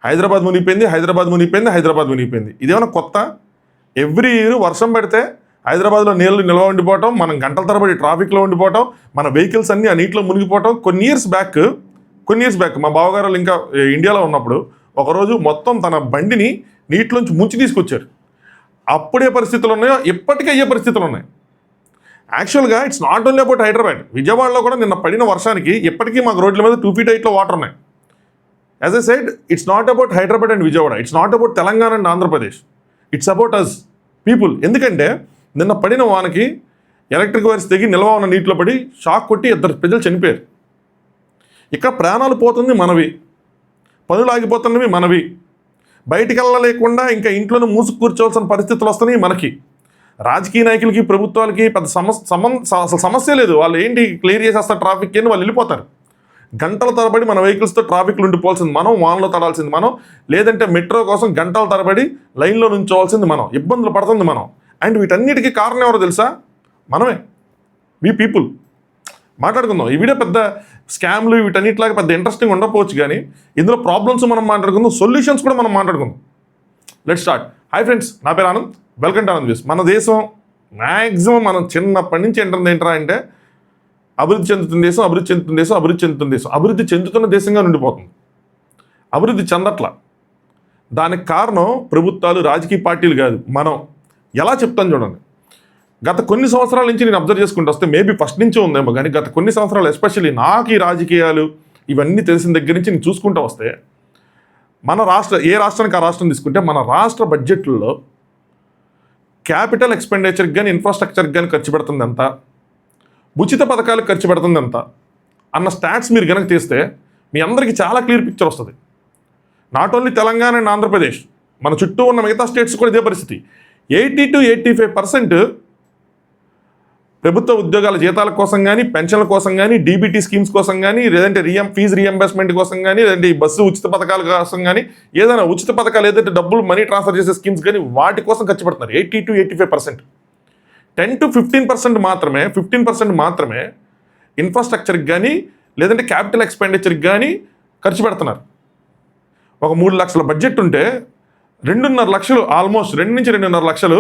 హైదరాబాద్ మునిగిపోయింది. ఇదేమన్నా కొత్త? ఎవ్రీ ఇయర్ వర్షం పడితే హైదరాబాద్లో నీళ్ళు నిల్వ ఉండిపోవటం, మనం గంటల తరబడి ట్రాఫిక్లో ఉండిపోవటం, మన వెహికల్స్ అన్నీ ఆ నీటిలో మునిగిపోవటం. కొన్ని ఇయర్స్ బ్యాక్ మా బావగారు ఇంకా ఇండియాలో ఉన్నప్పుడు ఒకరోజు మొత్తం తన బండిని నీటిలోంచి ముంచి తీసుకొచ్చారు. అప్పుడే పరిస్థితులు ఉన్నాయో ఇప్పటికే అయ్యే పరిస్థితులు ఉన్నాయి. యాక్చువల్గా it's not only about Hyderabad. విజయవాడలో కూడా నిన్న పడిన వర్షానికి ఇప్పటికీ మాకు రోడ్ల మీద 2 feet హైట్లో వాటర్ ఉన్నాయి. As I said, it's not about Hyderabad and Vijayawada, it's not about Telangana and Andhra Pradesh, it's about us people. ఎందుకంటే నిన్న పడిన వానకి ఎలక్ట్రిక్ వైర్స్ తెగి నిల్వ ఉన్న నీటిలో పడి షాక్ కొట్టి 2 ప్రజలు చనిపోయారు. ఇక్కడ ప్రాణాలు పోతుంది మనవి, పనులు ఆగిపోతున్నవి మనవి, బయటికి వెళ్ళలేకుండా ఇంకా ఇంట్లోనే మూసుకు కూర్చోవాల్సిన పరిస్థితులు వస్తున్నాయి మనకి. రాజకీయ నాయకులకి ప్రభుత్వాలకి పెద్ద అసలు సమస్య లేదు. వాళ్ళు ఏంటి క్లియర్ చేసేస్తారు ట్రాఫిక్ అని వాళ్ళు వెళ్ళిపోతారు. గంటల తరబడి మన వెహికల్స్తో ట్రాఫిక్లు ఉండిపోవాల్సింది మనం, వాన్లో తడాల్సింది మనం, లేదంటే మెట్రో కోసం గంటల తరబడి లైన్లో నుంచోవాల్సింది మనం, ఇబ్బందులు పడుతుంది మనం. అండ్ వీటన్నిటికీ కారణం ఎవరో తెలుసా? మనమే, మీ పీపుల్. మాట్లాడుకుందాం. ఈ వీడియో పెద్ద స్కామ్లు వీటన్నిటిలాగా పెద్ద ఇంట్రెస్టింగ్ ఉండకపోవచ్చు, కానీ ఇందులో ప్రాబ్లమ్స్ మనం మాట్లాడుకుందాం, సొల్యూషన్స్ కూడా మనం మాట్లాడుకుందాం. Let's start. హాయ్ ఫ్రెండ్స్, నా పేరు Anand, welcome to Anand views. మన దేశం మ్యాక్సిమం మనం చిన్నప్పటి నుంచి ఏంటరా అంటే అభివృద్ధి చెందుతున్న దేశం, అభివృద్ధి చెందుతున్న దేశంగా ఉండిపోతుంది. అభివృద్ధి చెందట్లా. దానికి కారణం ప్రభుత్వాలు, రాజకీయ పార్టీలు కాదు, మనం. ఎలా చెప్తాను చూడండి. గత కొన్ని సంవత్సరాల నుంచి నేను అబ్జర్వ్ చేసుకుంటూ వస్తే, మేబీ ఫస్ట్ నుంచే ఉందేమో కానీ గత కొన్ని సంవత్సరాలు ఎస్పెషల్లీ నాకు ఈ రాజకీయాలు ఇవన్నీ తెలిసిన దగ్గర నుంచి నేను చూసుకుంటూ వస్తే, మన ఏ రాష్ట్రానికి ఆ రాష్ట్రం తీసుకుంటే మన రాష్ట్ర బడ్జెట్లో క్యాపిటల్ ఎక్స్పెండిచర్కి కానీ ఇన్ఫ్రాస్ట్రక్చర్కి కానీ ఖర్చు పెడుతుంది ఎంత, ఉచిత పథకాలకు ఖర్చు పెడుతుంది ఎంత అన్న స్టాట్స్ మీరు కనుక తీస్తే మీ అందరికీ చాలా క్లియర్ పిక్చర్ వస్తుంది. Not only Telangana and Andhra Pradesh, మన చుట్టూ ఉన్న మిగతా స్టేట్స్ కూడా ఇదే పరిస్థితి. 80 to 85% ప్రభుత్వ ఉద్యోగాల జీతాల కోసం కానీ, పెన్షన్ల కోసం కానీ, డీబీటీ స్కీమ్స్ కోసం కానీ, లేదంటే ఫీజు రీఎంబర్స్మెంట్ కోసం కానీ, లేదంటే ఈ బస్సు ఉచిత పథకాల కోసం కానీ, ఏదైనా ఉచిత పథకాలు ఏదైతే డబ్బులు మనీ ట్రాన్స్ఫర్ చేసే స్కీమ్స్ కానీ వాటి కోసం ఖర్చు పెడుతున్నారు. 80 to 85%. 10 to 15% మాత్రమే ఇన్ఫ్రాస్ట్రక్చర్కి కానీ, లేదంటే క్యాపిటల్ ఎక్స్పెండిచర్కి కానీ ఖర్చు పెడుతున్నారు. ఒక 3 లక్షల బడ్జెట్ ఉంటే 2.5 లక్షలు, ఆల్మోస్ట్ 2 నుంచి 2.5 లక్షలు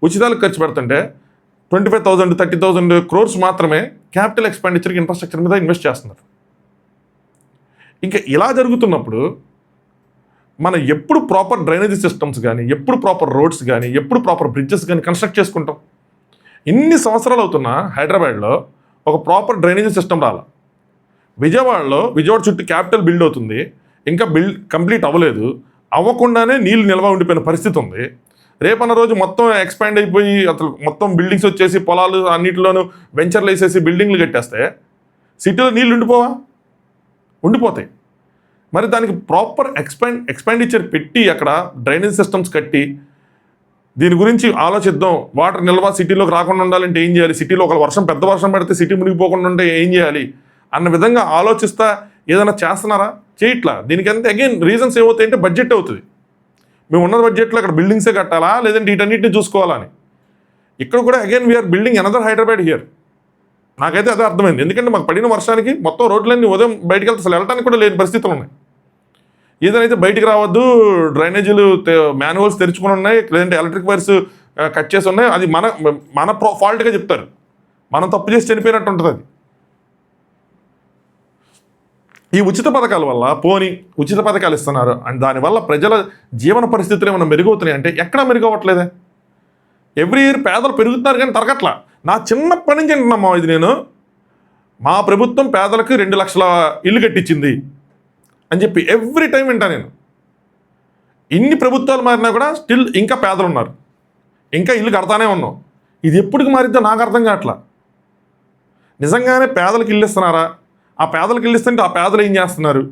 ఉచితాలకు ఖర్చు పెడుతుంటే 25,000 30,000 crores మాత్రమే క్యాపిటల్ ఎక్స్పెండిచర్కి, ఇన్ఫ్రాస్ట్రక్చర్ మీద ఇన్వెస్ట్ చేస్తున్నారు. ఇంకా ఇలా జరుగుతున్నప్పుడు మనం ఎప్పుడు ప్రాపర్ డ్రైనేజీ సిస్టమ్స్ కానీ, ఎప్పుడు ప్రాపర్ రోడ్స్ కానీ, ఎప్పుడు ప్రాపర్ బ్రిడ్జెస్ కానీ కన్స్ట్రక్ట్ చేసుకుంటాం? ఇన్ని సంవత్సరాలు అవుతున్నా హైదరాబాద్లో ఒక ప్రాపర్ డ్రైనేజీ సిస్టమ్ రాలా. విజయవాడ చుట్టూ క్యాపిటల్ బిల్డ్ అవుతుంది, ఇంకా కంప్లీట్ అవ్వలేదు. అవ్వకుండానే నీళ్ళు నిల్వ ఉండిపోయిన పరిస్థితి ఉంది. రేపన్న రోజు మొత్తం ఎక్స్పాండ్ అయిపోయి అసలు మొత్తం బిల్డింగ్స్ వచ్చేసి పొలాలు అన్నింటిలోనూ వెంచర్లు వేసేసి బిల్డింగ్లు కట్టేస్తే సిటీలో నీళ్ళు ఉండిపోతాయి. మరి దానికి ప్రాపర్ ఎక్స్పెండిచర్ పెట్టి అక్కడ డ్రైనేజ్ సిస్టమ్స్ కట్టి దీని గురించి ఆలోచిద్దాం. వాటర్ నిల్వ సిటీలోకి రాకుండా ఉండాలంటే ఏం చేయాలి, సిటీలో ఒక పెద్ద వర్షం పడితే సిటీ మునిగిపోకుండా ఉంటే ఏం చేయాలి అన్న విధంగా ఆలోచిస్తా ఏదైనా చేస్తున్నారా? చేయట్లా. దీనికి అంతే అగైన్ రీజన్స్ ఏమవుతాయంటే బడ్జెట్ అవుతుంది. మేము ఉన్న బడ్జెట్లో అక్కడ బిల్డింగ్సే కట్టాలా, లేదంటే వీటన్నిటిని చూసుకోవాలా అని. ఇక్కడ కూడా again we are building another Hyderabad here. నాకైతే అదే అర్థమైంది. ఎందుకంటే మాకు పడిన వర్షానికి మొత్తం రోడ్లన్నీ ఉదయం బయటికి వెళ్తే అసలు వెళ్ళడానికి కూడా లేని పరిస్థితులు ఉన్నాయి. ఏదైతే బయటికి రావద్దు, డ్రైనేజీలు మాన్యువల్స్ తెరుచుకుని ఉన్నాయి, లేదంటే ఎలక్ట్రిక్ వైర్స్ కట్ చేసి ఉన్నాయి. అది మన ఫాల్ట్గా చెప్తారు, మనం తప్పు చేసి చనిపోయినట్టు ఉంటుంది. అది ఈ ఉచిత పథకాల వల్ల ఉచిత పథకాలు ఇస్తున్నారు అండ్ దానివల్ల ప్రజల జీవన పరిస్థితులు ఏమైనా మెరుగవుతున్నాయి అంటే ఎక్కడా మెరుగవట్లేదే. ఎవ్రీ ఇయర్ పేదలు పెరుగుతున్నారు కానీ తరగట్లా. నా చిన్నప్పటి నుంచి అంటున్నామా ఇది నేను, మా ప్రభుత్వం పేదలకు 2 లక్షల ఇల్లు కట్టించింది అని చెప్పి ఎవ్రీ టైం వింటా నేను. ఇన్ని ప్రభుత్వాలు మారినా కూడా స్టిల్ ఇంకా పేదలు ఉన్నారు, ఇంకా ఇల్లు కడతానే ఉన్నాం. ఇది ఎప్పటికి మారిద్దో నాకు అర్థం కావట్లా. నిజంగానే పేదలకు ఇల్లు ఇస్తున్నారా? ఆ పేదలకు ఇల్లు ఇస్తుంటే ఆ పేదలు ఏం చేస్తున్నారు?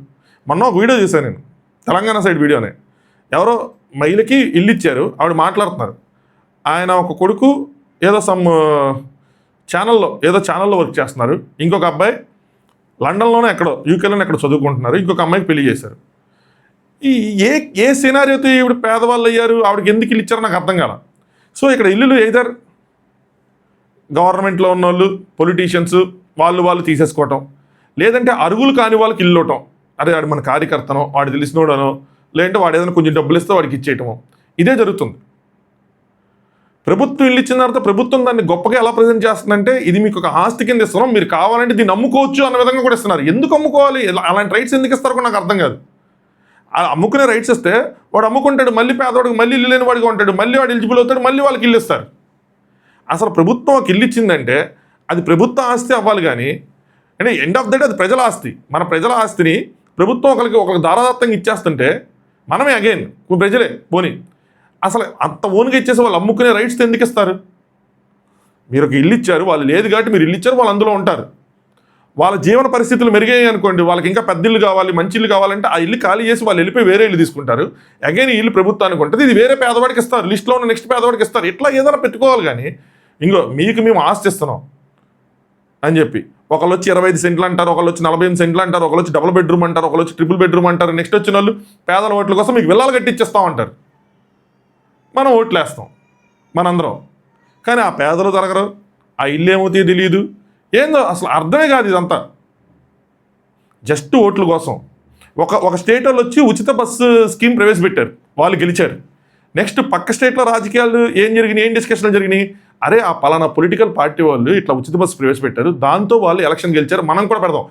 మొన్న ఒక వీడియో చూశాను నేను, తెలంగాణ సైడ్ వీడియోనే. ఎవరో మహిళకి ఇల్లు ఇచ్చారు, ఆవిడ మాట్లాడుతున్నారు. ఆయన ఒక కొడుకు ఏదో ఛానల్లో వర్క్ చేస్తున్నారు, ఇంకొక అబ్బాయి లండన్లోనే ఎక్కడో యూకేలోనే ఎక్కడో చదువుకుంటున్నారు, ఇంకొక అమ్మాయికి పెళ్లి చేశారు. ఏ సినారియోతో ఈవిడ పేదవాళ్ళు అయ్యారు, ఆవిడకి ఎందుకు ఇల్లు ఇచ్చారో నాకు అర్థం కాల. సో ఇక్కడ ఇల్లులు ఎయిదర్ గవర్నమెంట్లో ఉన్న వాళ్ళు, పొలిటీషియన్స్ వాళ్ళు తీసేసుకోవటం, లేదంటే అరుగులు కాని వాళ్ళకి ఇల్లు ఇవ్వటం. అరే వాడు మన కార్యకర్తనో, వాడు తెలిసినోడనో, లేదంటే వాడు ఏదైనా కొంచెం డబ్బులు ఇస్తే వాడికి ఇచ్చేయటము, ఇదే జరుగుతుంది. ప్రభుత్వం ఇల్లు ఇచ్చిన తర్వాత ప్రభుత్వం దాన్ని గొప్పగా ఎలా ప్రజెంట్ చేస్తుందంటే, ఇది మీకు ఒక ఆస్తి కింద ఇస్తున్నాం, మీరు కావాలంటే దీన్ని అమ్ముకోవచ్చు అన్న విధంగా కూడా ఇస్తున్నారు. ఎందుకు అమ్ముకోవాలి? అలాంటి రైట్స్ ఎందుకు ఇస్తారో కూడా నాకు అర్థం కాదు. అమ్ముకునే రైట్స్ ఇస్తే వాడు అమ్ముకుంటాడు, మళ్ళీ పేదవాడికి మళ్ళీ ఇల్లు లేని వాడిగా ఉంటాడు, మళ్ళీ వాడు ఎలిజిబుల్ అవుతాడు, మళ్ళీ వాళ్ళకి ఇల్లు ఇస్తారు. అసలు ప్రభుత్వం ఒక ఇల్లు ఇచ్చిందంటే అది ప్రభుత్వ ఆస్తి అవ్వాలి, కానీ అంటే ఎండ్ ఆఫ్ ద డే అది ప్రజల ఆస్తి. మన ప్రజల ఆస్తిని ప్రభుత్వం ఒకరికి దారాదత్తంగా ఇచ్చేస్తుంటే మనమే అగైన్ ప్రజలే పోనీ అసలు అంత ఓన్గా ఇచ్చేసి వాళ్ళు అమ్ముకునే రైట్స్ ఎందుకు ఇస్తారు? మీరు ఒక ఇల్లు ఇచ్చారు, వాళ్ళు లేదు కాబట్టి మీరు ఇల్లు ఇచ్చారు, వాళ్ళు అందులో ఉంటారు. వాళ్ళ జీవన పరిస్థితులు మెరుగాయి అనుకోండి, వాళ్ళకి ఇంకా పెద్ద ఇల్లు కావాలి, మంచి ఇల్లు కావాలంటే ఆ ఇల్లు ఖాళీ చేసి వాళ్ళు వెళ్ళిపోయి వేరే ఇల్లు తీసుకుంటారు. అగైన్ ఈ ఇల్లు ప్రభుత్వానికి ఉంటుంది, ఇది వేరే పేదవాడికి ఇస్తారు, లిస్ట్లో ఉన్న నెక్స్ట్ పేదవాడికి ఇస్తారు. ఇట్లా ఏదైనా పెట్టుకోవాలి, కానీ ఇంకో మీకు మేము ఆస్తి ఇస్తున్నాం అని చెప్పి ఒకళ్ళు వచ్చి 25 సెంట్లు అంటారు, ఒకళ్ళు వచ్చి 48 సెంట్లు అంటారు, ఒకళ్ళు వచ్చి డబుల్ బెడ్రూమ్ అంటారు, ఒకళ్ళు వచ్చి ట్రిపుల్ బెడ్రూమ్ అంటారు. నెక్స్ట్ వచ్చిన వాళ్ళు పేదల ఓట్ల కోసం మీకు విల్లాలు కట్టిచ్చేస్తాం అంటారు. మనం ఓట్లు వేస్తాం మనందరం, కానీ ఆ పేదలు జరగరు, ఆ ఇల్లు ఏమవుతాయో తెలియదు, ఏందో అసలు అర్థమే కాదు. ఇదంతా జస్ట్ ఓట్ల కోసం. ఒక స్టేట్ వాళ్ళు వచ్చి ఉచిత బస్సు స్కీమ్ ప్రవేశపెట్టారు, వాళ్ళు గెలిచారు. నెక్స్ట్ పక్క స్టేట్లో రాజకీయాలు ఏం జరిగినాయి, ఏం డిస్కషన్లు జరిగినాయి, అరే ఆ పలానా పొలిటికల్ పార్టీ వాళ్ళు ఇట్లా ఉచిత బస్సు ప్రవేశపెట్టారు, దాంతో వాళ్ళు ఎలక్షన్ గెలిచారు, మనం కూడా పెడదాం.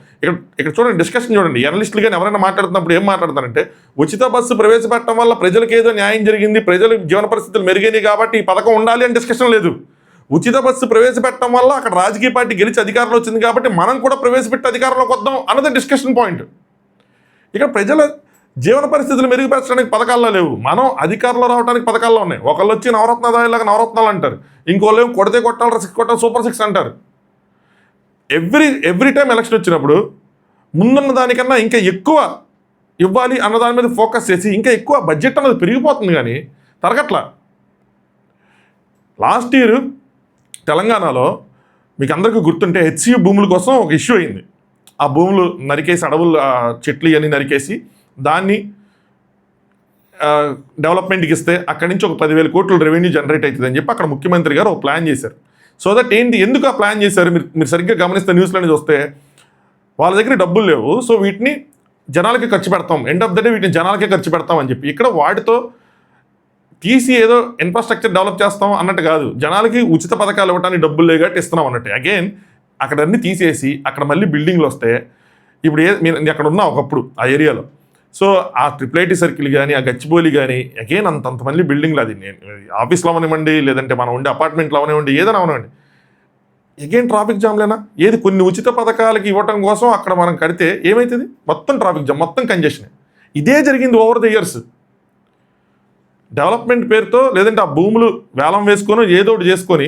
ఇక్కడ చూడండి, డిస్కషన్ చూడండి. జర్నలిస్టులు కానీ ఎవరైనా మాట్లాడుతున్నప్పుడు ఏం మాట్లాడతారంటే, ఉచిత బస్సు ప్రవేశపెట్టడం వల్ల ప్రజలకు ఏదో న్యాయం జరిగింది, ప్రజల జీవన పరిస్థితులు మెరుగైనవి కాబట్టి ఈ పథకం ఉండాలి అని డిస్కషన్ లేదు. ఉచిత బస్సు ప్రవేశపెట్టడం వల్ల అక్కడ రాజకీయ పార్టీ గెలిచి అధికారంలో వచ్చింది కాబట్టి మనం కూడా ప్రవేశపెట్టి అధికారంలోకి వద్దాం అన్నది డిస్కషన్ పాయింట్. ఇక్కడ ప్రజల జీవన పరిస్థితులు మెరుగుపరచడానికి పథకాల్లో లేవు, మనం అధికారంలో రావడానికి పథకాల్లో ఉన్నాయి. ఒకళ్ళు వచ్చి నవరత్నదాయిలాగా నవరత్నాలు అంటారు, ఇంకోళ్ళు ఏమో కొడితే కొట్టాలి, 6 కొట్టాలి, సూపర్ 6 అంటారు. ఎవ్రీ టైం ఎలక్షన్ వచ్చినప్పుడు ముందున్న దానికన్నా ఇంకా ఎక్కువ ఇవ్వాలి అన్న దాని మీద ఫోకస్ చేసి ఇంకా ఎక్కువ బడ్జెట్ అనేది పెరిగిపోతుంది, కానీ తరగట్లా. లాస్ట్ ఇయర్ తెలంగాణలో మీకు అందరికీ గుర్తుంటే హెచ్సియు భూముల కోసం ఒక ఇష్యూ అయింది. ఆ భూములు నరికేసి, అడవులు చెట్లు ఇవన్నీ నరికేసి దాన్ని డెవలప్మెంట్కి ఇస్తే అక్కడి నుంచి ఒక 10,000 కోట్లు రెవెన్యూ జనరేట్ అవుతుంది అని చెప్పి అక్కడ ముఖ్యమంత్రి గారు ఒక ప్లాన్ చేశారు. సో దట్ ఎందుకు ఆ ప్లాన్ చేశారు మీరు సరిగ్గా గమనిస్తే న్యూస్లోనే చూస్తే వాళ్ళ దగ్గర డబ్బులు లేవు, సో వీటిని జనాలకి ఖర్చు పెడతాం, ఎండ్ ఆఫ్ ద డే వీటిని జనాలకే ఖర్చు పెడతాం అని చెప్పి ఇక్కడ వాటితో తీసి ఏదో ఇన్ఫ్రాస్ట్రక్చర్ డెవలప్ చేస్తాం అన్నట్టు కాదు, జనాలకి ఉచిత పథకాలు ఇవ్వడానికి డబ్బులు లేకపోతే ఇస్తున్నాం అన్నట్టు. అగైన్ అక్కడ అన్నీ తీసేసి అక్కడ మళ్ళీ బిల్డింగ్లు వస్తే ఇప్పుడు మీరు అక్కడ ఉన్నా ఒకప్పుడు ఆ ఏరియాలో, సో ఆ ట్రిపుల్ సర్కిల్ కానీ ఆ గచ్చిబౌలి కానీ అగైన్ అంతమంది బిల్డింగ్లు, అది ఆఫీస్లో అవనివ్వండి, లేదంటే మనం ఉండే అపార్ట్మెంట్లో అవనివ్వండి, ఏదైనా అవనివ్వండి, అగైన్ ట్రాఫిక్ జామ్లేనా. ఏది కొన్ని ఉచిత పథకాలకి ఇవ్వటం కోసం అక్కడ మనం కడితే ఏమవుతుంది, మొత్తం ట్రాఫిక్ జామ్, మొత్తం కంజెషన్. ఇదే జరిగింది ఓవర్ ద ఇయర్స్. డెవలప్మెంట్ పేరుతో లేదంటే ఆ భూములు వేలం వేసుకొని ఏదో ఒకటి చేసుకొని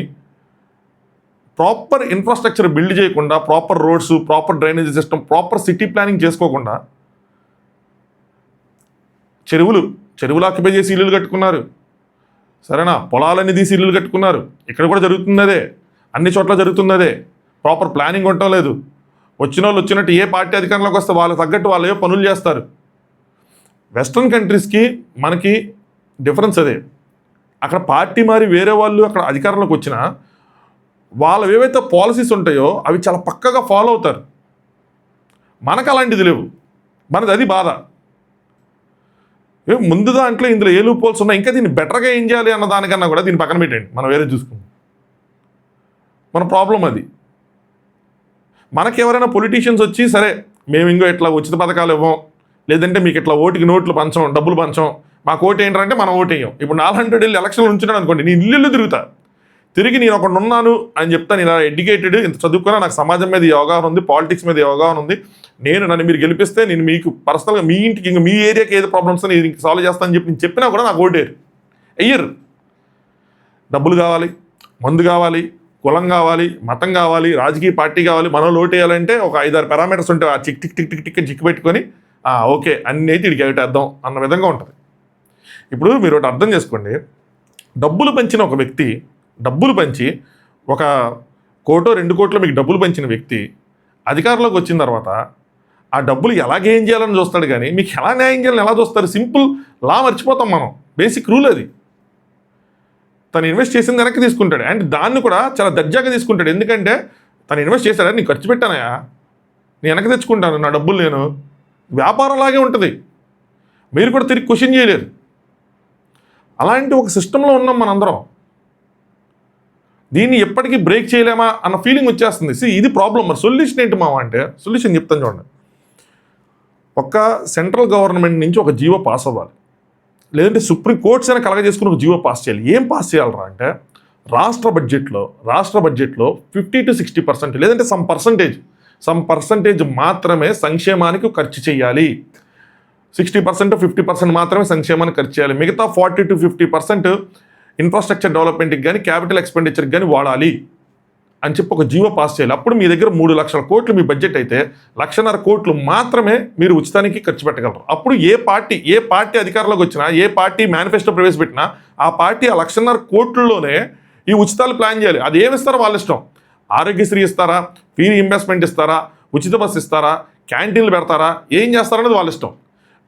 ప్రాపర్ ఇన్ఫ్రాస్ట్రక్చర్ బిల్డ్ చేయకుండా, proper roads, proper drainage system, proper city planning చేసుకోకుండా చెరువులు ఆక్యుపై చేసి ఇల్లులు కట్టుకున్నారు, సరేనా, పొలాలన్నీ తీసి ఇల్లులు కట్టుకున్నారు. ఇక్కడ కూడా జరుగుతుంది అదే, అన్ని చోట్ల జరుగుతుంది అదే. ప్రాపర్ ప్లానింగ్ ఉండటం లేదు. వచ్చిన వాళ్ళు వచ్చినట్టు ఏ పార్టీ అధికారంలోకి వస్తే వాళ్ళకి తగ్గట్టు వాళ్ళు ఏ పనులు చేస్తారు. వెస్ట్రన్ కంట్రీస్కి మనకి డిఫరెన్స్ అదే. అక్కడ పార్టీ మారి వేరే వాళ్ళు అక్కడ అధికారంలోకి వచ్చినా వాళ్ళు ఏవైతే పాలసీస్ ఉంటాయో అవి చాలా పక్కగా ఫాలో అవుతారు. మనకు అలాంటిది లేవు, మనది అది బాధ. ముందు దాంట్లో ఇందులో ఏ లూప్ హోల్స్ ఉన్నాయి, ఇంకా దీన్ని బెటర్గా ఏం చేయాలి అన్న దానికన్నా కూడా దీన్ని పక్కన పెట్టండి, మనం వేరే చూసుకుందాం. మన ప్రాబ్లం అది. మనకి ఎవరైనా పొలిటీషియన్స్ వచ్చి సరే మేము ఇంకో ఇట్లా ఉచిత పథకాలు ఇవ్వం, లేదంటే మీకు ఇట్లా ఓటుకి నోట్లు పంచం, డబ్బులు పంచం, మాకు ఓటు ఏంటంటే మనం ఓటు వేయం. ఇప్పుడు 400 ఇల్లు ఎలక్షన్లు ఉంచున్నాను అనుకోండి, నేను ఇల్లు తిరుగుతా, తిరిగి నేను ఒకటి ఉన్నాను అని చెప్తా, నేను ఎడ్యుకేటెడ్, ఇంత చదువుకున్నా, నాకు సమాజం మీద అవగాహన ఉంది, పాలిటిక్స్ మీద అవగాహన ఉంది, నన్ను మీరు గెలిపిస్తే నేను మీకు పర్సనల్గా మీ ఇంటికి ఇంకా మీ ఏరియాకి ఏదో ప్రాబ్లమ్స్ నేను ఇంక సాల్వ్ చేస్తానని చెప్పి నేను చెప్పినా కూడా నాకు ఓటేరు అయ్యరు. డబ్బులు కావాలి, మందు కావాలి, కులం కావాలి, మతం కావాలి, రాజకీయ పార్టీ కావాలి, మనం ఓటు వేయాలంటే ఒక 5-6 పారామీటర్స్ ఉంటాయి. ఆ టిక్ చిక్కు పెట్టుకొని ఓకే అన్నీ అయితే ఇడికి వేద్దాం అన్న విధంగా ఉంటుంది. ఇప్పుడు మీరు ఒకటి అర్థం చేసుకోండి, డబ్బులు పంచిన ఒక వ్యక్తి, డబ్బులు పంచి ఒక 1 కోటో 2 కోట్లు మీకు డబ్బులు పంచిన వ్యక్తి అధికారంలోకి వచ్చిన తర్వాత ఆ డబ్బులు ఎలాగేం చేయాలని చూస్తాడు, కానీ మీకు ఎలా న్యాయం చేయాలని ఎలా చూస్తారు? సింపుల్ లా మర్చిపోతాం మనం, బేసిక్ రూల్ అది. తను ఇన్వెస్ట్ చేసింది వెనక్కి తీసుకుంటాడు, అండ్ దాన్ని కూడా చాలా దర్జాగా తీసుకుంటాడు. ఎందుకంటే తను ఇన్వెస్ట్ చేశాడని నేను ఖర్చు పెట్టానయా, నేను వెనక్కి తెచ్చుకుంటాను, నా డబ్బులు నేను వ్యాపారంలాగే ఉంటుంది. మీరు కూడా తిరిగి క్వశ్చన్ చేయలేరు. అలాంటి ఒక సిస్టంలో ఉన్నాం మనందరం. దీన్ని ఎప్పటికీ బ్రేక్ చేయలేమా అన్న ఫీలింగ్ వచ్చేస్తుంది. ఇది ప్రాబ్లం. మరి సొల్యూషన్ ఏంటి మావా అంటే, సొల్యూషన్ చెప్తాను చూడండి. ఒక సెంట్రల్ గవర్నమెంట్ నుంచి ఒక జీవో పాస్ అవ్వాలి, లేదంటే సుప్రీం కోర్ట్స్ అయినా కలగజేసుకుని ఒక జీవో పాస్ చేయాలి. ఏం పాస్ చేయాలరా అంటే, రాష్ట్ర బడ్జెట్లో 50 to 60%, లేదంటే సమ్ పర్సంటేజ్ మాత్రమే సంక్షేమానికి ఖర్చు చేయాలి. 60% 50% మాత్రమే సంక్షేమానికి ఖర్చు చేయాలి. మిగతా 40 to 50% ఇన్ఫ్రాస్ట్రక్చర్ డెవలప్మెంట్కి కానీ క్యాపిటల్ ఎక్స్పెండిచర్కి కానీ వాడాలి అని చెప్పి ఒక జీవో పాస్ చేయాలి. అప్పుడు మీ దగ్గర 3 లక్షల కోట్లు మీ బడ్జెట్ అయితే 1.5 కోట్లు మాత్రమే మీరు ఉచితానికి ఖర్చు పెట్టగలరు. అప్పుడు ఏ పార్టీ అధికారంలోకి వచ్చినా, ఏ పార్టీ మేనిఫెస్టో ప్రవేశపెట్టినా ఆ పార్టీ ఆ 1.5 కోట్లలోనే ఈ ఉచితాలు ప్లాన్ చేయాలి. అది ఏమి ఇస్తారో వాళ్ళ ఇష్టం. ఆరోగ్యశ్రీ ఇస్తారా, ఫీ ఇన్వెస్ట్మెంట్ ఇస్తారా, ఉచిత బస్సు ఇస్తారా, క్యాంటీన్లు పెడతారా, ఏం చేస్తారనేది వాళ్ళ ఇష్టం.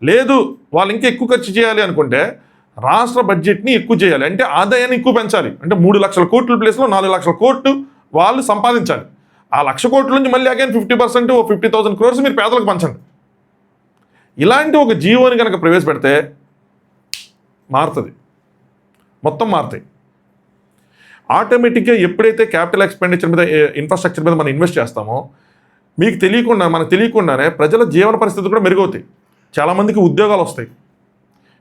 లేదు వాళ్ళు ఇంకా ఎక్కువ ఖర్చు చేయాలి అనుకుంటే రాష్ట్ర బడ్జెట్ని ఎక్కువ చేయాలి, అంటే ఆదాయాన్ని ఎక్కువ పెంచాలి. అంటే 3 లక్షల కోట్ల ప్లేస్లో 4 లక్షల కోట్లు వాళ్ళు సంపాదించాలి. ఆ 1,00,000 కోట్ల నుంచి మళ్ళీ అగైన్ 50% 50,000 crores మీరు పేదలకు పంచండి. ఇలాంటి ఒక జీవోని కనుక ప్రవేశపెడితే మారుతుంది, మొత్తం మారుతాయి. ఆటోమేటిక్గా ఎప్పుడైతే క్యాపిటల్ ఎక్స్పెండిచర్ మీద, ఇన్ఫ్రాస్ట్రక్చర్ మీద మనం ఇన్వెస్ట్ చేస్తామో మనకు తెలియకుండానే ప్రజల జీవన పరిస్థితులు కూడా మెరుగవుతాయి. చాలామందికి ఉద్యోగాలు వస్తాయి.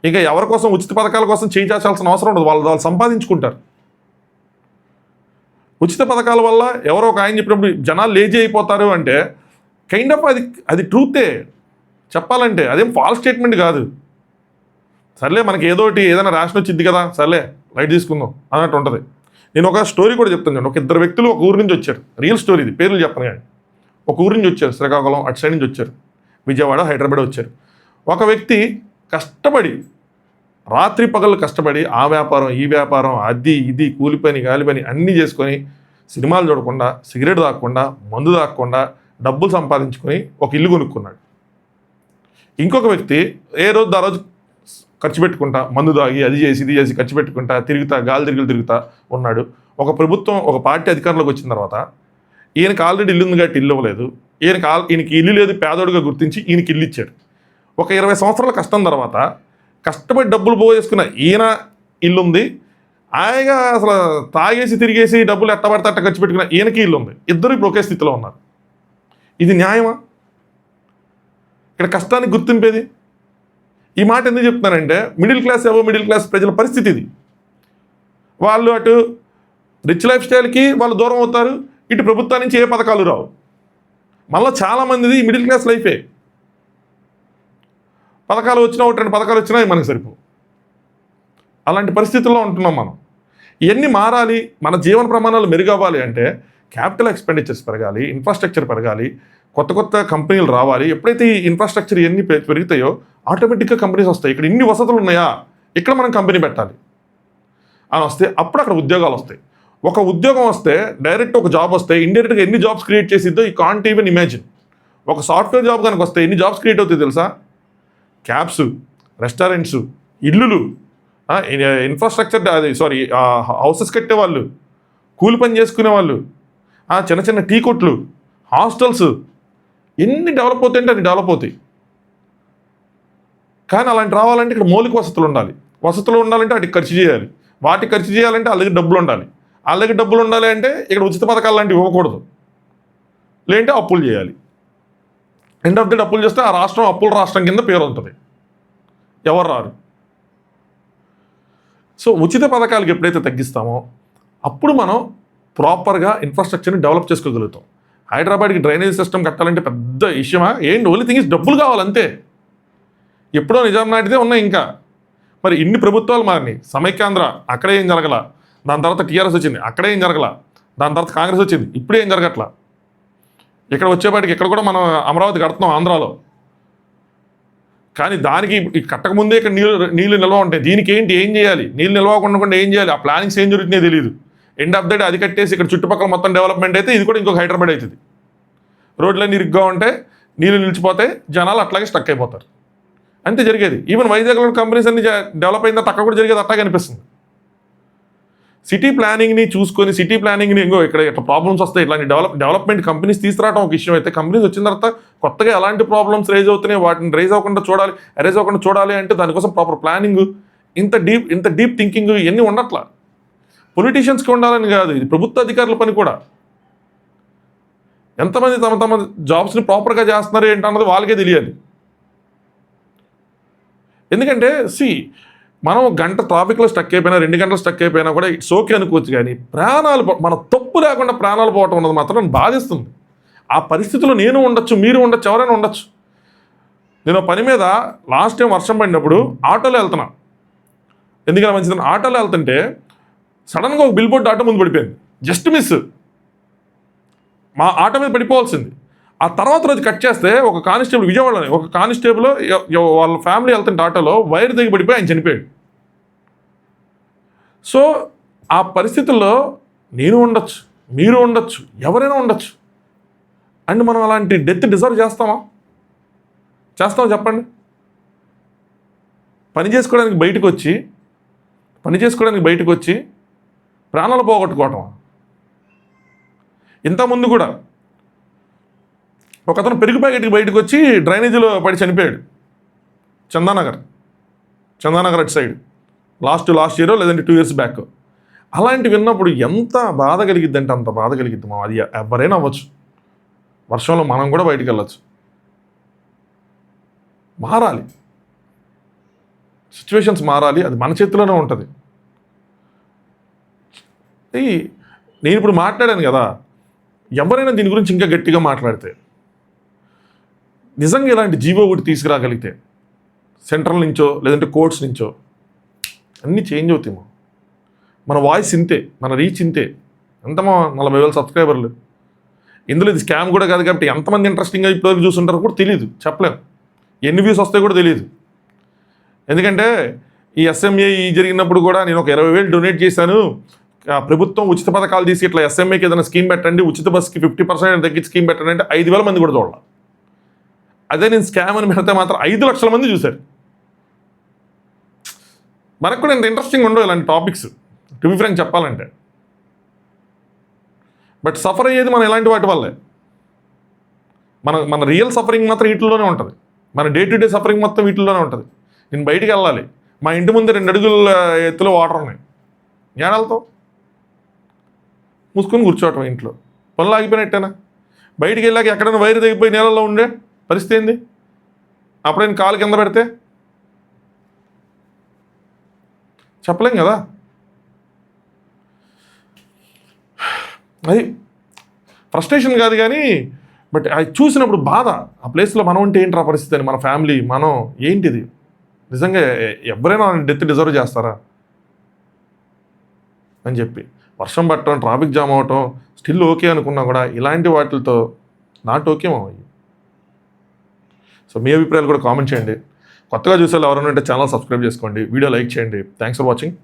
ఇంకా ఎవరి కోసం ఉచిత పథకాల కోసం చేయాల్సిన అవసరం ఉండదు. వాళ్ళు సంపాదించుకుంటారు. ఉచిత పథకాల వల్ల ఎవరో ఒక ఆయన చెప్పినప్పుడు జనాలు లేజీ అయిపోతారు అంటే కైండ్ ఆఫ్ అది ట్రూతే చెప్పాలంటే, అదేం ఫాల్స్ స్టేట్మెంట్ కాదు. సర్లే మనకి ఏదైనా రేషన్ వచ్చింది కదా, సర్లే లైట్ తీసుకుందాం అన్నట్టు ఉంటుంది. నేను ఒక స్టోరీ కూడా చెప్తాను. ఒక 2 వ్యక్తులు ఒక ఊరు నుంచి వచ్చారు. రియల్ స్టోరీ ఇది, పేర్లు చెప్పను కానీ. ఒక ఊరు నుంచి వచ్చారు, శ్రీకాకుళం అటు సైడ్ నుంచి వచ్చారు, విజయవాడ, హైదరాబాద్ వచ్చారు. ఒక వ్యక్తి కష్టపడి రాత్రి పగళ్ళు కష్టపడి ఆ వ్యాపారం ఈ వ్యాపారం అది ఇది కూలి పని గాలి పని అన్నీ చేసుకొని సినిమాలు చూడకుండా, సిగరెట్ తాగకుండా, మందు తాగకుండా డబ్బులు సంపాదించుకొని ఒక ఇల్లు కొనుక్కున్నాడు. ఇంకొక వ్యక్తి ఏ రోజు ఆ రోజు ఖర్చు పెట్టుకుంటా, మందు తాగి అది చేసి ఇది చేసి ఖర్చు పెట్టుకుంటా గాలి తిరుగుతా ఉన్నాడు. ఒక పార్టీ అధికారంలోకి వచ్చిన తర్వాత ఈయనకి ఆల్రెడీ ఇల్లు ఉంది కాబట్టి ఇల్లు ఇవ్వలేదు. ఈయనకి ఇల్లు లేదు, పేదోడుగా గుర్తించి ఈయనకి ఇల్లు ఇచ్చాడు. ఒక 20 సంవత్సరాల కష్టం తర్వాత కష్టపడి డబ్బులు పోగేసుకున్న ఈయన ఇల్లుంది, హాయిగా అసలు తాగేసి తిరిగేసి డబ్బులు ఎట్టబడితే అట్ట ఖర్చు పెట్టుకున్న ఈయనకి ఇల్లు ఉంది. ఇద్దరు ఇప్పుడు ఒకే స్థితిలో ఉన్నారు. ఇది న్యాయమా? ఇక్కడ కష్టానికి గుర్తింపేది. ఈ మాట ఎందుకు చెప్తున్నానంటే, మిడిల్ క్లాస్ ప్రజల పరిస్థితి ఇది. వాళ్ళు అటు రిచ్ లైఫ్ స్టైల్కి వాళ్ళు దూరం అవుతారు, ఇటు ప్రభుత్వం నుంచి ఏ పథకాలు రావు. మళ్ళీ చాలామందిది మిడిల్ క్లాస్ లైఫే. పథకాలు వచ్చినా 2 పథకాలు వచ్చినా మనకు సరిపో. అలాంటి పరిస్థితుల్లో ఉంటున్నాం మనం. ఇవన్నీ మారాలి, మన జీవన ప్రమాణాలు మెరుగవ్వాలి అంటే క్యాపిటల్ ఎక్స్పెండిచర్స్ పెరగాలి, ఇన్ఫ్రాస్ట్రక్చర్ పెరగాలి, కొత్త కంపెనీలు రావాలి. ఎప్పుడైతే ఈ ఇన్ఫ్రాస్ట్రక్చర్ ఇవన్నీ పెరుగుతాయో ఆటోమేటిక్గా కంపెనీస్ వస్తాయి. ఇక్కడ ఇన్ని వసతులు ఉన్నాయా, ఇక్కడ మనం కంపెనీ పెట్టాలి అని వస్తే అప్పుడు అక్కడ ఉద్యోగాలు వస్తాయి. ఒక ఉద్యోగం వస్తే, డైరెక్ట్ ఒక జాబ్ వస్తే ఇండైరెక్ట్గా ఎన్ని జాబ్స్ క్రియేట్ చేసిద్దో ఈ కాంట్ ఈవెన్ ఇమాజిన్. ఒక సాఫ్ట్వేర్ జాబ్ కనుక వస్తే ఎన్ని జాబ్స్ క్రియేట్ అవుతాయి తెలుసా? క్యాబ్స్, రెస్టారెంట్స్, ఇల్లులు, ఇన్ఫ్రాస్ట్రక్చర్ హౌసెస్ కట్టేవాళ్ళు, కూలి పని చేసుకునే వాళ్ళు, చిన్న టీ కొట్లు, హాస్టల్స్, ఎన్ని డెవలప్ అవుతాయంటే అన్ని డెవలప్ అవుతాయి. కానీ అలాంటి రావాలంటే ఇక్కడ మౌలిక వసతులు ఉండాలి. వసతులు ఉండాలంటే వాటికి ఖర్చు చేయాలి. వాటికి ఖర్చు చేయాలంటే వాళ్ళ దగ్గర డబ్బులు ఉండాలి. వాళ్ళ దగ్గర డబ్బులు ఉండాలి అంటే ఇక్కడ ఉచిత పథకాలు లాంటివి ఇవ్వకూడదు, లేదంటే అప్పులు చేయాలి. ఎండ్ ఆఫ్ ది డే అప్పులు చేస్తే ఆ రాష్ట్రం అప్పుల రాష్ట్రం కింద పేరు ఉంటుంది, ఎవరు రారు. సో ఉచిత పథకాలకు ఎప్పుడైతే తగ్గిస్తామో అప్పుడు మనం ప్రాపర్గా ఇన్ఫ్రాస్ట్రక్చర్ని డెవలప్ చేసుకోగలుగుతాం. హైదరాబాద్కి డ్రైనేజ్ సిస్టమ్ కట్టాలంటే పెద్ద విషయమా? ఏంటి, ఓన్లీ థింగ్ ఇస్ డబ్బులు కావాలంతే. ఎప్పుడో నిజాం నాటిదే ఉన్నాయి ఇంకా. మరి ఇన్ని ప్రభుత్వాలు మారినాయి. సమైక్యాంధ్ర, అక్కడే ఏం జరగల. దాని తర్వాత టీఆర్ఎస్ వచ్చింది, అక్కడే ఏం జరగల. దాని తర్వాత కాంగ్రెస్ వచ్చింది, ఇప్పుడే ఏం జరగట్లా. ఇక్కడ వచ్చేపాటికి ఇక్కడ కూడా మనం అమరావతి కడుతున్నాం ఆంధ్రాలో. కానీ దానికి కట్టకముందే ఇక్కడ నీళ్ళు నిల్వ ఉంటాయి. దీనికి ఏం చేయాలి, నీళ్ళు నిల్వకుండా ఏం చేయాలి, ఆ ప్లానింగ్స్ ఏం జరుగుతున్నాయో తెలియదు. ఎండ్ ఆఫ్ ద డే అది కట్టేసి ఇక్కడ చుట్టుపక్కల మొత్తం డెవలప్మెంట్ అయితే ఇది కూడా ఇంకొక హైదరాబాద్ అవుతుంది. రోడ్లన్నీ ఇరుగ్గా ఉంటే నీళ్ళు నిలిచిపోతే జనాలు అట్లాగే స్టక్ అయిపోతారు. అంతే జరిగేది. ఈవెన్ వైజాగ్లో కంపెనీస్ అన్ని డెవలప్ అయిన తర్వాత అక్కడ కూడా జరిగేది అట్లాగే అనిపిస్తుంది. సిటీ ప్లానింగ్ని చూసుకొని సిటీ ప్లానింగ్ని ఇంకో ఇక్కడ ఇట్లా ప్రాబ్లమ్స్ వస్తాయి, ఇట్లాంటి డెవలప్మెంట్ కంపెనీస్ తీసుకురావడం ఒక విషయం అయితే, కంపెనీస్ వచ్చిన తర్వాత కొత్తగా ఎలాంటి ప్రాబ్లమ్స్ రైజ్ అవుతున్నాయి వాటిని రైజ్ అవ్వకుండా చూడాలి అంటే దానికోసం ప్రాపర్ ప్లానింగ్, ఇంత డీప్ థింకింగ్ ఇవన్నీ ఉండట్లా. పొలిటీషియన్స్కి ఉండాలని కాదు, ఇది ప్రభుత్వ అధికారుల పని కూడా. ఎంతమంది తమ జాబ్స్ని ప్రాపర్గా చేస్తున్నారు ఏంటన్నది వాళ్ళకే తెలియాలి. ఎందుకంటే మనం గంట ట్రాఫిక్లో స్టక్ అయిపోయినా 2 గంటలు స్టక్ అయిపోయినా కూడా ఇట్స్ ఓకే అనుకోవచ్చు, కానీ మన తప్పు లేకుండా ప్రాణాలు పోవటం ఉన్నది మాత్రం నన్ను బాధిస్తుంది. ఆ పరిస్థితిలో నేను ఉండొచ్చు, మీరు ఉండొచ్చు, ఎవరైనా ఉండొచ్చు. నేను పని మీద లాస్ట్ టైం వర్షం పడినప్పుడు ఆటోలో వెళ్తున్నా, ఎందుకని మంచిదని ఆటోలో వెళ్తుంటే సడన్గా ఒక బిల్ బోర్డు ఆటో ముందు పడిపోయింది, జస్ట్ మిస్, మా ఆటో మీద పడిపోవాల్సింది. ఆ తర్వాత రోజు కట్ చేస్తే ఒక కానిస్టేబుల్, విజయవాడలోనే ఒక కానిస్టేబుల్ వాళ్ళ ఫ్యామిలీ వెళ్తుంటే ఆటోలో వైర్ దిగి పడిపోయి ఆయన చనిపోయాడు. సో ఆ పరిస్థితుల్లో నేను ఉండొచ్చు, మీరు ఉండొచ్చు, ఎవరైనా ఉండొచ్చు. అండ్ మనం అలాంటి డెత్ డిజర్వ్ చేస్తామా చెప్పండి? పని చేసుకోవడానికి బయటకు వచ్చి ప్రాణాలు పోగొట్టుకోవటమా? ఇంతకుముందు కూడా ఒక అతను పెరుగు ప్యాకెట్కి బయటకు వచ్చి డ్రైనేజీలో పడి చనిపోయాడు, చందానగర్ అటు సైడ్, లాస్ట్ ఇయర్ లేదంటే 2 years బ్యాక్. అలాంటివి విన్నప్పుడు ఎంత బాధ కలిగిద్ది అంటే అంత బాధ కలిగిద్ది. అది ఎవరైనా అవ్వచ్చు. వర్షంలో మనం కూడా బయటికి వెళ్ళచ్చు. మారాలి, సిచ్యువేషన్స్ మారాలి, అది మన చేతిలోనే ఉంటుంది. నేను ఇప్పుడు మాట్లాడాను కదా, ఎవరైనా దీని గురించి ఇంకా గట్టిగా మాట్లాడితే, నిజంగా ఇలాంటి జీవో ఒకటి తీసుకురాగలిగితే సెంట్రల్ నుంచో లేదంటే కోర్ట్స్ నుంచో అన్నీ చేంజ్ అవుతాయేమో. మన వాయిస్ ఇంతే, మన రీచ్ ఇంతే. ఎంతమో 40,000 సబ్స్క్రైబర్లు. ఇందులో ఇది స్కామ్ కూడా కాదు కాబట్టి ఎంతమంది ఇంట్రెస్టింగ్గా ఇప్పటివరకు చూస్తుంటారో కూడా తెలియదు, చెప్పలేము. ఎన్ని వ్యూస్ వస్తాయో కూడా తెలియదు. ఎందుకంటే ఈ SMA జరిగినప్పుడు కూడా నేను ఒక 20,000 డొనేట్ చేశాను, ప్రభుత్వం ఉచిత పథకాలు తీసి ఇట్లా SMAకి ఏదైనా స్కీమ్ పెట్టండి, ఉచిత బస్కి 50% తగ్గించి స్కీమ్ పెట్టండి అంటే 5,000 మంది కూడా చూడాలి. అదే నేను స్కామ్ అని పెడితే మాత్రం 5 లక్షల మంది చూశారు. మనకు కూడా ఎంత ఇంట్రెస్టింగ్ ఉండవు ఇలాంటి టాపిక్స్, టు బి ఫ్రాంక్ చెప్పాలంటే. బట్ సఫర్ అయ్యేది మనం ఇలాంటి వాటి వల్లే. మన రియల్ సఫరింగ్ మాత్రం వీటిల్లోనే ఉంటుంది, మన డే టు డే సఫరింగ్ మొత్తం వీటిల్లోనే ఉంటుంది. నేను బయటికి వెళ్ళాలి, మా ఇంటి ముందు 2 అడుగుల ఎత్తులో వాటర్ ఉన్నాయి, ఏడ వెళ్తావు? మూసుకొని కూర్చోవటం ఇంట్లో, పనులు ఆగిపోయినట్టేనా? బయటికి వెళ్ళాక ఎక్కడైనా వైరు తెగిపోయి నీళ్ళల్లో ఉండే పరిస్థితి ఏంది? అప్పుడైనా కాలు కింద పెడితే చెప్పలేం కదా. అది ఫ్రస్ట్రేషన్ కాదు కానీ, బట్ అది చూసినప్పుడు బాధ. ఆ ప్లేస్లో మనం ఉంటే ఏంటి ఆ పరిస్థితి అని, మన ఫ్యామిలీ, మనం ఏంటిది? నిజంగా ఎవరైనా డెత్ డిజర్వ్ చేస్తారా అని చెప్పి. వర్షం పట్టడం, ట్రాఫిక్ జామ్ అవ్వటం స్టిల్ ఓకే అనుకున్నా కూడా ఇలాంటి వాటితో నాట్ ఓకే మావయ్య. సో మీ అభిప్రాయాలు కూడా కామెంట్ చేయండి. కొత్తగా చూసే ఎవరైనా ఉంటే ఛానల్ సబ్స్క్రైబ్ చేసుకోండి, వీడియో లైక్ చేయండి. Thanks for watching.